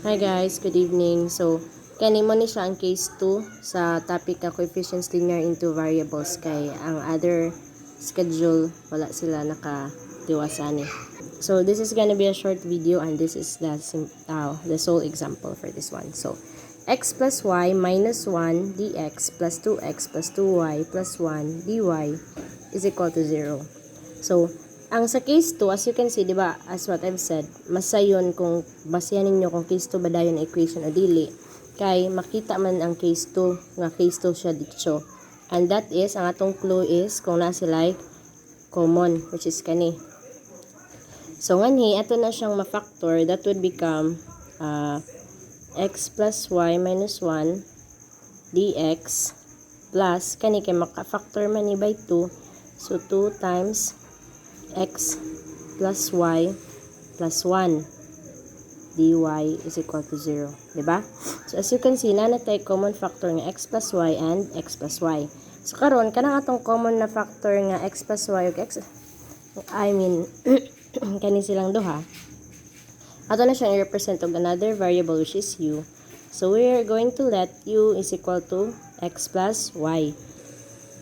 Hi guys, good evening. So, kani mo ni siya ang case 2 sa topic na coefficients linear into variables kay ang other schedule wala sila nakatiwasan eh. So, this is gonna be a short video and this is the sole example for this one. So, x plus y minus 1 dx plus 2x plus 2y plus 1 dy is equal to 0. So, ang sa case 2, as you can see, di ba, as what I've said, masayon kung basehan ninyo kung case 2 ba dayon equation o dili. Kay makita man ang case 2, nga case 2 siya dito. And that is, ang atong clue is, kung na sila common, which is kani. So, ngani, ato na siyang ma-factor, that would become x plus y minus 1 dx plus, kani kay maka-factor man ni by 2, so 2 times x plus y plus 1 dy is equal to 0. Diba? So, as you can see, nanatay common factor nga x plus y and x plus y. So, karon kanang atong common na factor nga x plus y ug x, kani silang duha. Ato na siyang i-represent og another variable which is u. So, we are going to let u is equal to x plus y.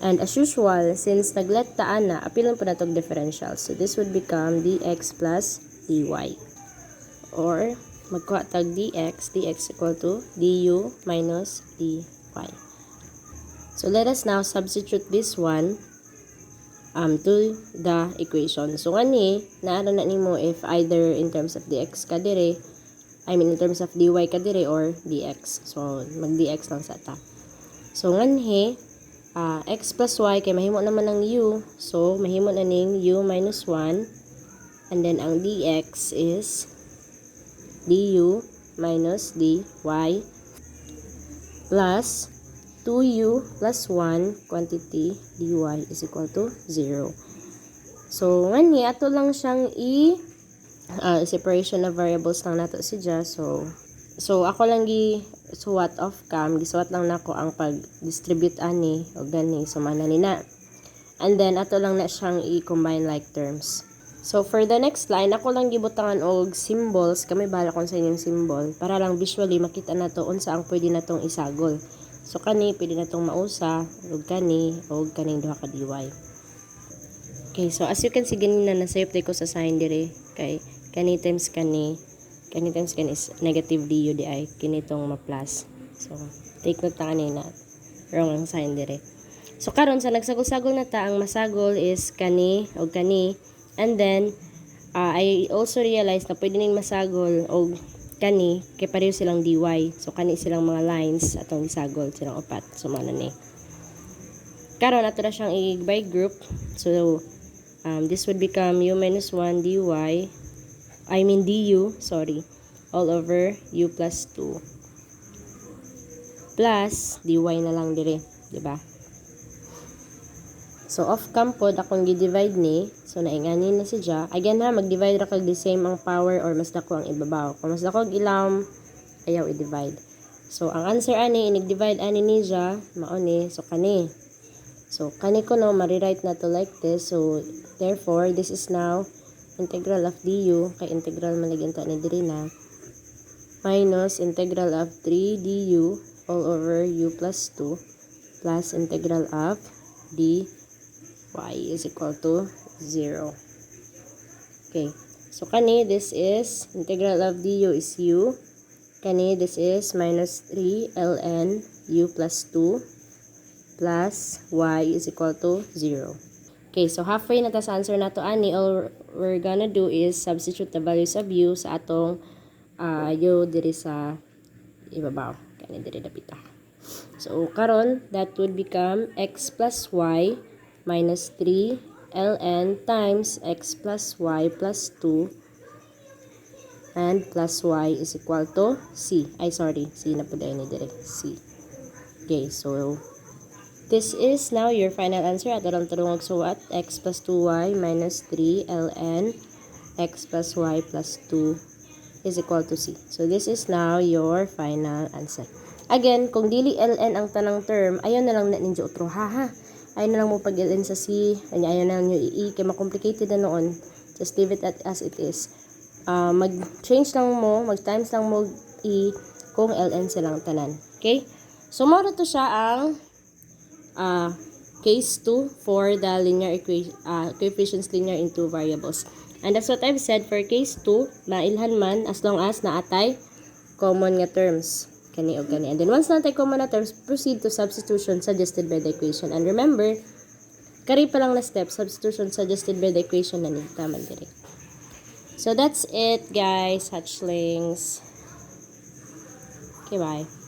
And as usual, since naglet taan na, apilon po na itong differential. So, this would become dx plus dy. Or, magkuha tag dx equal to du minus dy. So, let us now substitute this one to the equation. So, ngani, naara na nimo if either in terms of dx ka dire, in terms of dy ka dire or dx. So, mag-dx lang sa ta. So, ngani, x plus y kay mahimo naman ng u, so mahimo na ning u minus 1, and then ang dx is du minus dy plus 2u plus 1 quantity dy is equal to 0. So ngani ato lang siyang separation of variables lang nato siya. So ako lang suwat of cam, gisuwat lang nako ang pag-distribute ani o gani sumana ni na. And then ato lang na siyang i-combine like terms. So for the next line, ako lang gibutangan og symbols, kami bahala kung sa inyong symbol para lang visually makita nato unsa ang pwede natong isagol. So kani pwede natong mausa ug kaning duha ka dy. Okay, so as you can see ganina nasayop ko sa sign dire kay kani times kani is negative du di ay kinitong ma-plus. So, take note ta kanina. Wrong ang sign dire. So, karon sa nagsagol-sagol na ta, ang masagol is kani o kani. And then, I also realized na pwede ning masagol o kani kay pareho silang dy. So, kani silang mga lines atong isagol silang upat. So, mana ni. Karon ato na siyang i-by group. So, this would become u minus 1 dy du, all over u plus 2 plus dy na lang dire, diba? So, off-cam pod akong gi-divide ni. So, nainganin na siya. Again ha, mag-divide ra kag the same ang power or mas dako ang ibabaw. Kung mas dako ilawom, ayaw i-divide. So, ang answer ani, inig-divide ani ni siya, mao ni, so kani. So, kani ko no, ma-rewrite na to like this. So, therefore, this is now integral of du, kay integral malaginta ni diri na, minus integral of 3 du all over u plus 2 plus integral of dy is equal to 0. Okay, so kani this is integral of du is u, kani this is minus 3 ln u plus 2 plus y is equal to 0. Okay, so halfway na ta sa answer nato ani. All we're gonna do is substitute the values of u sa atong u diri sa ibabaw. Kani diri dapita. So karon that would become x plus y minus 3 ln times x plus y plus 2 and plus y is equal to c. C na po dahil ni diri. C. Okay, so this is now your final answer. Ato lang tulong suwat x plus 2y minus 3 ln x plus y plus 2 is equal to c. So this is now your final answer. Again, kung dili ln ang tanang term, ayaw na lang na ninyo utro ha. Ayaw na lang mo pag ln sa c, ayaw na lang nyo kay ma-complicated na noon. Just leave it as it is. Mag-change lang mo, mag-times lang mo E kung ln silang tanan. Okay? So, moro to siya ang case 2 for the linear equation, coefficients linear in two variables. And that's what I've said for case 2, mailhan man as long as naatay common nga terms. Kani o kani. And then once naatay common na terms, proceed to substitution suggested by the equation. And remember, kari pa lang na step, substitution suggested by the equation na ni. Tama dire. So that's it guys, hatchlings. Okay, bye.